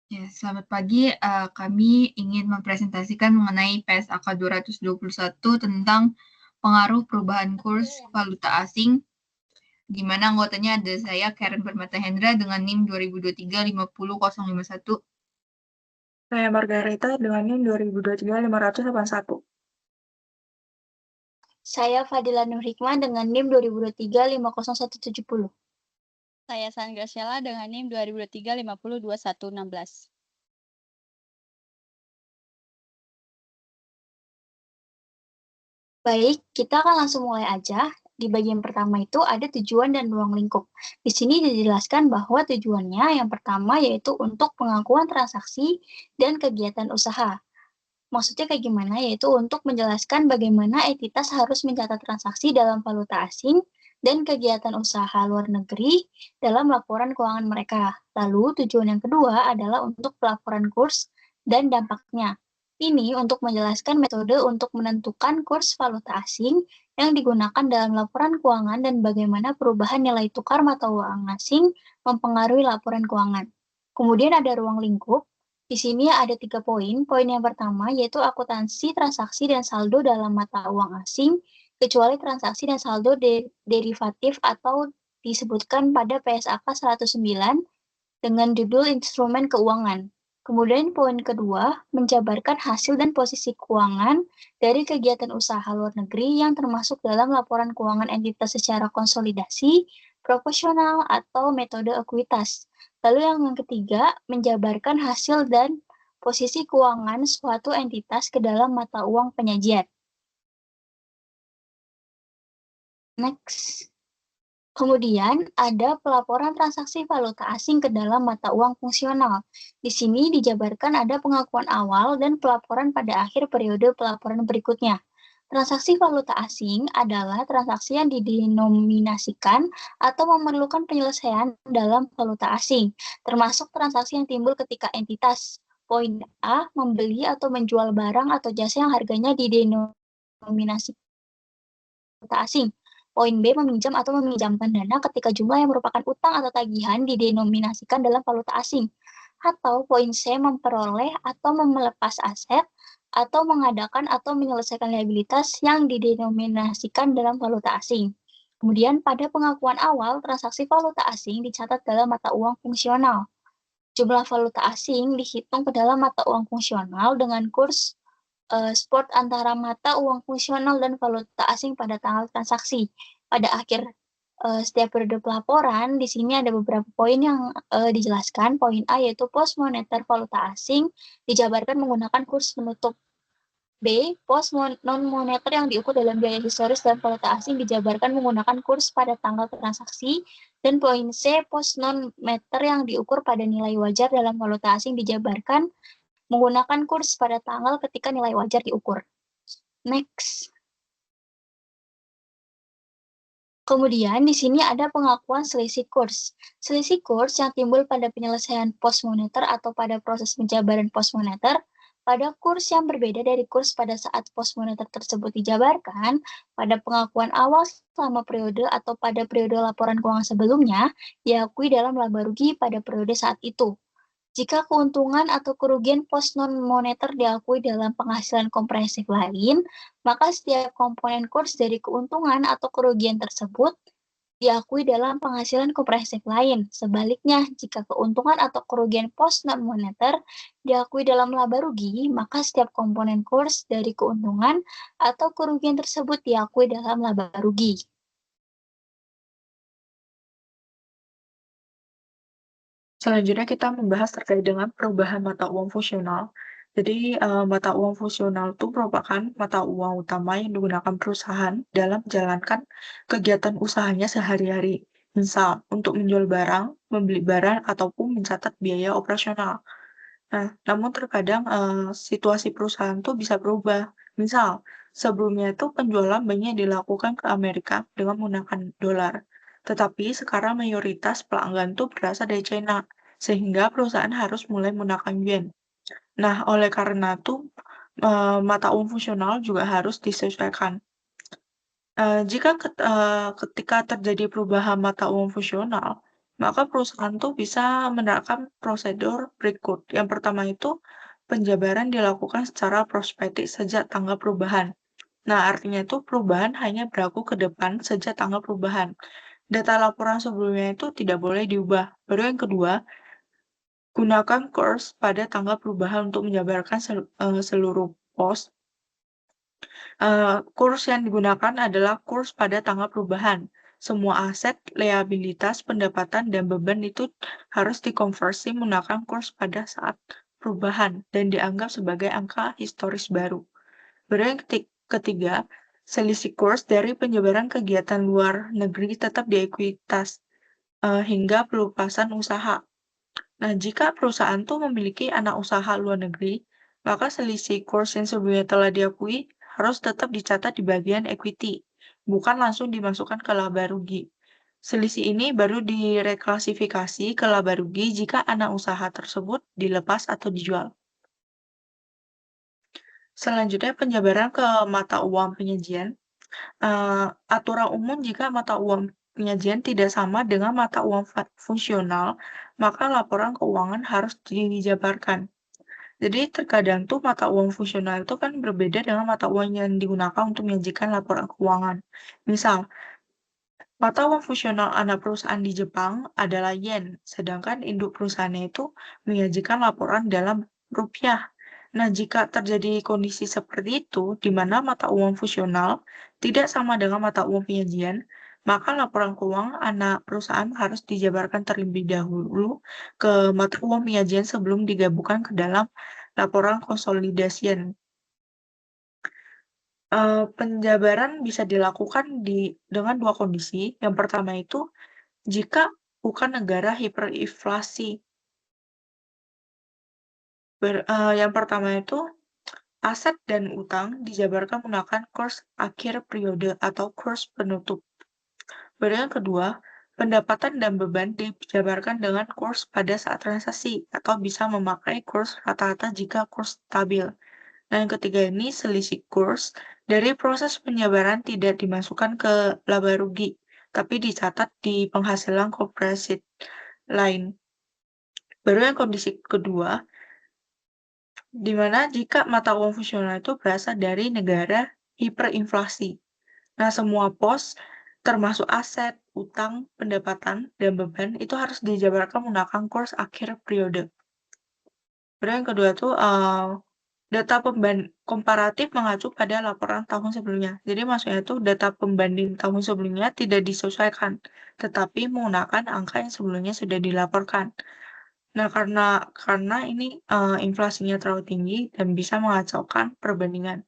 Ya, selamat pagi. Kami ingin mempresentasikan mengenai PSAK 221 tentang pengaruh perubahan kurs valuta asing, di mana anggotanya ada saya, Karen Permata Hendra, dengan NIM 2023 50051. Saya Margareta dengan NIM 2023-581. Saya Fadila Nur Hikmah dengan NIM 2023-50170. Saya San Graciela dengan NIM 2023-502116. Baik, kita akan langsung mulai aja. Di bagian pertama itu ada tujuan dan ruang lingkup. Di sini dijelaskan bahwa tujuannya yang pertama yaitu untuk pengakuan transaksi dan kegiatan usaha. Maksudnya kayak gimana? Yaitu untuk menjelaskan bagaimana entitas harus mencatat transaksi dalam valuta asing dan kegiatan usaha luar negeri dalam laporan keuangan mereka. Lalu tujuan yang kedua adalah untuk pelaporan kurs dan dampaknya. Ini untuk menjelaskan metode untuk menentukan kurs valuta asing yang digunakan dalam laporan keuangan dan bagaimana perubahan nilai tukar mata uang asing mempengaruhi laporan keuangan. Kemudian ada ruang lingkup. Di sini ada 3 poin. Poin yang pertama yaitu akuntansi transaksi dan saldo dalam mata uang asing, kecuali transaksi dan saldo derivatif atau disebutkan pada PSAK 109 dengan judul instrumen keuangan. Kemudian poin kedua, menjabarkan hasil dan posisi keuangan dari kegiatan usaha luar negeri yang termasuk dalam laporan keuangan entitas secara konsolidasi, proporsional, atau metode ekuitas. Lalu yang ketiga, menjabarkan hasil dan posisi keuangan suatu entitas ke dalam mata uang penyajian. Next. Kemudian ada pelaporan transaksi valuta asing ke dalam mata uang fungsional. Di sini dijabarkan ada pengakuan awal dan pelaporan pada akhir periode pelaporan berikutnya. Transaksi valuta asing adalah transaksi yang didenominasikan atau memerlukan penyelesaian dalam valuta asing, termasuk transaksi yang timbul ketika entitas poin A membeli atau menjual barang atau jasa yang harganya didenominasi valuta asing. Poin B meminjam atau meminjamkan dana ketika jumlah yang merupakan utang atau tagihan didenominasikan dalam valuta asing. Atau poin C memperoleh atau melepas aset atau mengadakan atau menyelesaikan liabilitas yang didenominasikan dalam valuta asing. Kemudian pada pengakuan awal, transaksi valuta asing dicatat dalam mata uang fungsional. Jumlah valuta asing dihitung ke dalam mata uang fungsional dengan kurs spot antara mata uang fungsional dan valuta asing pada tanggal transaksi. Pada akhir setiap periode pelaporan, di sini ada beberapa poin yang dijelaskan. Poin A yaitu pos moneter valuta asing dijabarkan menggunakan kurs penutup. B, pos non-moneter yang diukur dalam biaya historis dan valuta asing dijabarkan menggunakan kurs pada tanggal transaksi. Dan poin C, pos non-meter yang diukur pada nilai wajar dalam valuta asing dijabarkan menggunakan kurs pada tanggal ketika nilai wajar diukur. Next. Kemudian di sini ada pengakuan selisih kurs. Selisih kurs yang timbul pada penyelesaian pos moneter atau pada proses penjabaran pos moneter pada kurs yang berbeda dari kurs pada saat pos moneter tersebut dijabarkan pada pengakuan awal selama periode atau pada periode laporan keuangan sebelumnya diakui dalam laba rugi pada periode saat itu. Jika keuntungan atau kerugian pos non-moneter diakui dalam penghasilan komprehensif lain, maka setiap komponen kurs dari keuntungan atau kerugian tersebut diakui dalam penghasilan komprehensif lain. Sebaliknya, jika keuntungan atau kerugian pos non-moneter diakui dalam laba rugi, maka setiap komponen kurs dari keuntungan atau kerugian tersebut diakui dalam laba rugi. Selanjutnya kita membahas terkait dengan perubahan mata uang fungsional. Jadi, mata uang fungsional itu merupakan mata uang utama yang digunakan perusahaan dalam menjalankan kegiatan usahanya sehari-hari. Misal, untuk menjual barang, membeli barang, ataupun mencatat biaya operasional. Nah, namun terkadang situasi perusahaan tuh bisa berubah. Misal, sebelumnya itu penjualan banyak dilakukan ke Amerika dengan menggunakan dolar. Tetapi sekarang mayoritas pelanggan tuh berasal dari China, sehingga perusahaan harus mulai menggunakan yuan. Nah, oleh karena itu, mata uang fungsional juga harus disesuaikan. Jika ketika terjadi perubahan mata uang fungsional, maka perusahaan tuh bisa menerapkan prosedur berikut. Yang pertama itu penjabaran dilakukan secara prospektif sejak tanggal perubahan. Nah, artinya itu perubahan hanya berlaku ke depan sejak tanggal perubahan. Data laporan sebelumnya itu tidak boleh diubah. Baru yang kedua, gunakan course pada tanggal perubahan untuk menjabarkan seluruh pos. Kurs yang digunakan adalah kurs pada tanggal perubahan. Semua aset, liabilitas, pendapatan, dan beban itu harus dikonversi menggunakan kurs pada saat perubahan dan dianggap sebagai angka historis baru. Baru yang ketiga, selisih kurs dari penyebaran kegiatan luar negeri tetap di ekuitas hingga pelupasan usaha. Nah, jika perusahaan tuh memiliki anak usaha luar negeri, maka selisih kurs yang sebelumnya telah diakui harus tetap dicatat di bagian equity, bukan langsung dimasukkan ke laba rugi. Selisih ini baru direklasifikasi ke laba rugi jika anak usaha tersebut dilepas atau dijual. Selanjutnya, penjabaran ke mata uang penyajian. Aturan umum jika mata uang penyajian tidak sama dengan mata uang fungsional, maka laporan keuangan harus dijabarkan. Jadi terkadang tuh mata uang fungsional itu kan berbeda dengan mata uang yang digunakan untuk menyajikan laporan keuangan. Misal, mata uang fungsional anak perusahaan di Jepang adalah yen, sedangkan induk perusahaannya itu menyajikan laporan dalam rupiah. Nah, jika terjadi kondisi seperti itu, di mana mata uang fungsional tidak sama dengan mata uang penyajian, maka laporan keuangan anak perusahaan harus dijabarkan terlebih dahulu ke mata uang penyajian sebelum digabungkan ke dalam laporan konsolidasian. Penjabaran bisa dilakukan dengan dua kondisi. Yang pertama itu jika bukan negara hiperinflasi. Yang pertama itu aset dan utang dijabarkan menggunakan kurs akhir periode atau kurs penutup. Baru yang kedua, pendapatan dan beban dijabarkan dengan kurs pada saat transaksi atau bisa memakai kurs rata-rata jika kurs stabil. Nah, yang ketiga ini selisih kurs dari proses penjabaran tidak dimasukkan ke laba rugi, tapi dicatat di penghasilan korporasi lain. Baru yang kondisi kedua, di mana jika mata uang fungsional itu berasal dari negara hiperinflasi. Nah, semua pos, termasuk aset, utang, pendapatan, dan beban, itu harus dijabarkan menggunakan kurs akhir periode. Baru yang kedua tuh, data komparatif mengacu pada laporan tahun sebelumnya. Jadi maksudnya itu data pembanding tahun sebelumnya tidak disesuaikan, tetapi menggunakan angka yang sebelumnya sudah dilaporkan. Nah, karena ini inflasinya terlalu tinggi dan bisa mengacaukan perbandingan.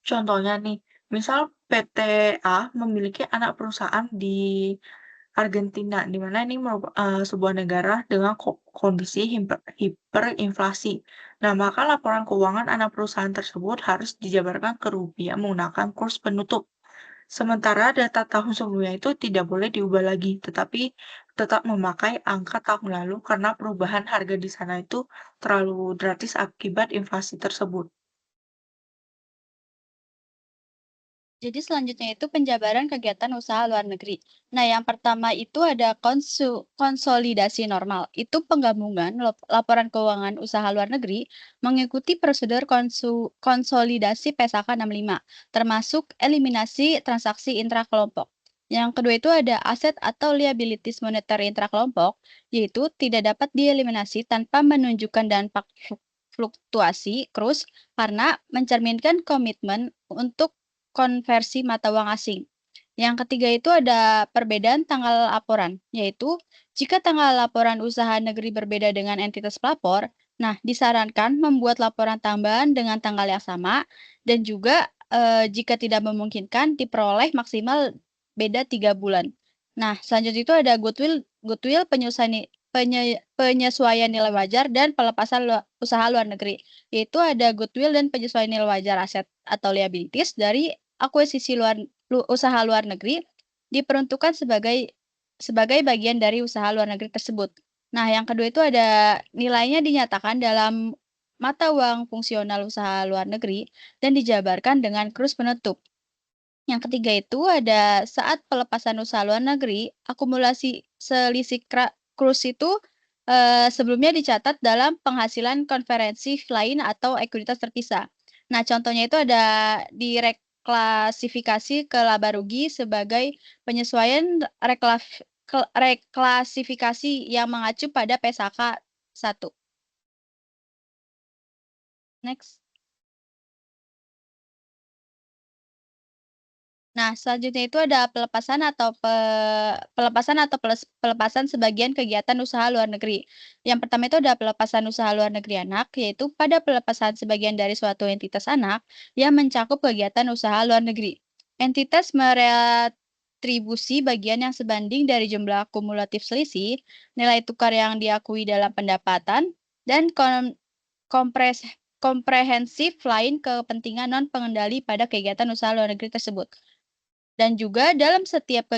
Contohnya nih, misal PT A memiliki anak perusahaan di Argentina, di mana ini sebuah negara dengan kondisi hiperinflasi. Nah, maka laporan keuangan anak perusahaan tersebut harus dijabarkan ke rupiah menggunakan kurs penutup. Sementara data tahun sebelumnya itu tidak boleh diubah lagi, tetapi tetap memakai angka tahun lalu karena perubahan harga di sana itu terlalu drastis akibat inflasi tersebut. Jadi selanjutnya itu penjabaran kegiatan usaha luar negeri. Nah, yang pertama itu ada konsolidasi normal. Itu penggabungan laporan keuangan usaha luar negeri mengikuti prosedur konsolidasi PSAK 65, termasuk eliminasi transaksi intrakelompok. Yang kedua itu ada aset atau liabilities moneter intrakelompok, yaitu tidak dapat dieliminasi tanpa menunjukkan dampak fluktuasi kurs karena mencerminkan komitmen untuk konversi mata uang asing. Yang ketiga itu ada perbedaan tanggal laporan, yaitu jika tanggal laporan usaha negeri berbeda dengan entitas pelapor, nah disarankan membuat laporan tambahan dengan tanggal yang sama dan juga jika tidak memungkinkan diperoleh maksimal beda 3 bulan. Nah, selanjutnya itu ada goodwill penyesuaian nilai wajar dan pelepasan usaha luar negeri, yaitu ada goodwill dan penyesuaian nilai wajar aset atau liabilities dari akuisisi usaha luar negeri diperuntukkan sebagai bagian dari usaha luar negeri tersebut. Nah, yang kedua itu ada nilainya dinyatakan dalam mata uang fungsional usaha luar negeri dan dijabarkan dengan kurs penutup. Yang ketiga itu ada saat pelepasan usaha luar negeri, akumulasi selisih kurs itu sebelumnya dicatat dalam penghasilan konferensi lain atau ekuitas terpisah. Nah, contohnya itu ada direklasifikasi ke laba rugi sebagai penyesuaian reklasifikasi yang mengacu pada PSAK 1. Next. Nah, selanjutnya itu ada pelepasan atau pelepasan sebagian kegiatan usaha luar negeri. Yang pertama itu ada pelepasan usaha luar negeri anak, yaitu pada pelepasan sebagian dari suatu entitas anak yang mencakup kegiatan usaha luar negeri. Entitas meretribusi bagian yang sebanding dari jumlah kumulatif selisih, nilai tukar yang diakui dalam pendapatan, dan komprehensif lain kepentingan non-pengendali pada kegiatan usaha luar negeri tersebut. Dan juga dalam setiap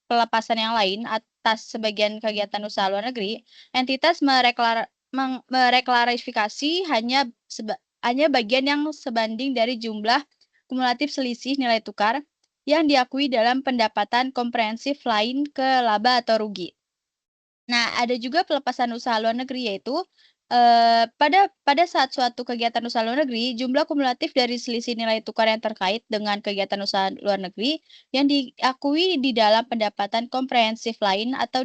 pelepasan yang lain atas sebagian kegiatan usaha luar negeri, entitas mereklarifikasi hanya bagian yang sebanding dari jumlah kumulatif selisih nilai tukar yang diakui dalam pendapatan komprehensif lain ke laba atau rugi. Nah, ada juga pelepasan usaha luar negeri, yaitu pada saat suatu kegiatan usaha luar negeri, jumlah kumulatif dari selisih nilai tukar yang terkait dengan kegiatan usaha luar negeri yang diakui di dalam pendapatan komprehensif lain atau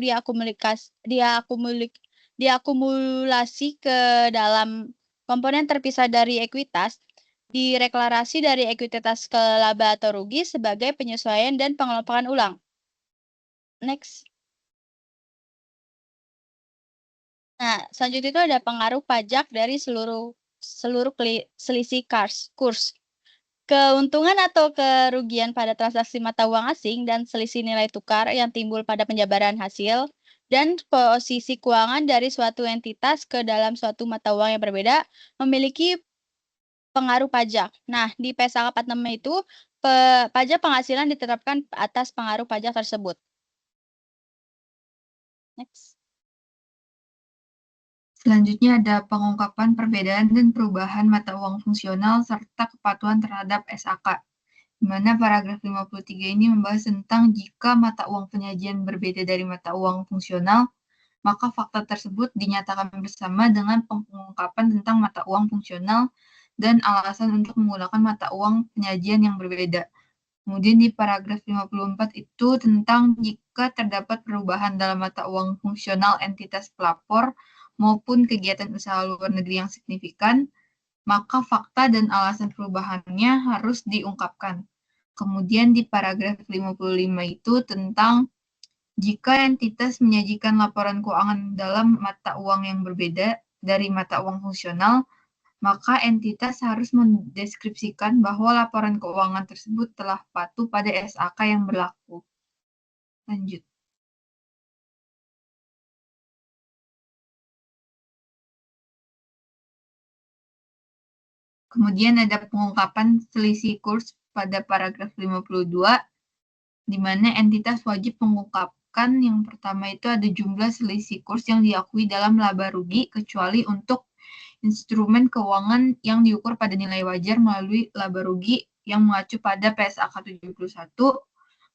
diakumulasi ke dalam komponen terpisah dari ekuitas, direklarasi dari ekuitas ke laba atau rugi sebagai penyesuaian dan pengelompokan ulang. Next. Nah, selanjutnya itu ada pengaruh pajak dari seluruh selisih kurs. Keuntungan atau kerugian pada transaksi mata uang asing dan selisih nilai tukar yang timbul pada penjabaran hasil dan posisi keuangan dari suatu entitas ke dalam suatu mata uang yang berbeda memiliki pengaruh pajak. Nah, di PSAK 46 itu pajak penghasilan ditetapkan atas pengaruh pajak tersebut. Next. Selanjutnya ada pengungkapan perbedaan dan perubahan mata uang fungsional serta kepatuhan terhadap SAK, di mana paragraf 53 ini membahas tentang jika mata uang penyajian berbeda dari mata uang fungsional, maka fakta tersebut dinyatakan bersama dengan pengungkapan tentang mata uang fungsional dan alasan untuk menggunakan mata uang penyajian yang berbeda. Kemudian di paragraf 54 itu tentang jika terdapat perubahan dalam mata uang fungsional entitas pelapor maupun kegiatan usaha luar negeri yang signifikan, maka fakta dan alasan perubahannya harus diungkapkan. Kemudian di paragraf 55 itu tentang jika entitas menyajikan laporan keuangan dalam mata uang yang berbeda dari mata uang fungsional, maka entitas harus mendeskripsikan bahwa laporan keuangan tersebut telah patuh pada SAK yang berlaku. Lanjut. Kemudian ada pengungkapan selisih kurs pada paragraf 52, di mana entitas wajib mengungkapkan yang pertama itu ada jumlah selisih kurs yang diakui dalam laba rugi, kecuali untuk instrumen keuangan yang diukur pada nilai wajar melalui laba rugi yang mengacu pada PSAK 71.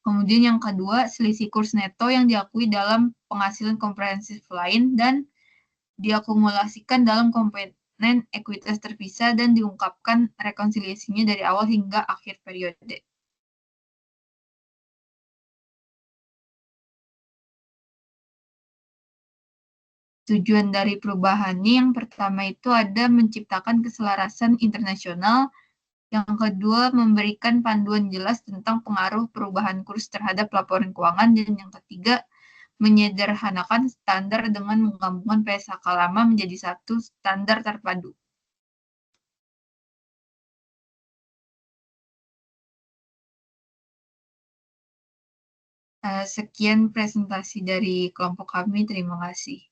Kemudian yang kedua, selisih kurs neto yang diakui dalam penghasilan komprehensif lain dan diakumulasikan dalam komponen ekuitas terpisah dan diungkapkan rekonsiliasinya dari awal hingga akhir periode. Tujuan dari perubahannya yang pertama itu ada menciptakan keselarasan internasional, yang kedua memberikan panduan jelas tentang pengaruh perubahan kurs terhadap laporan keuangan, dan yang ketiga menyederhanakan standar dengan menggabungkan PSAK lama menjadi satu standar terpadu. Sekian presentasi dari kelompok kami, terima kasih.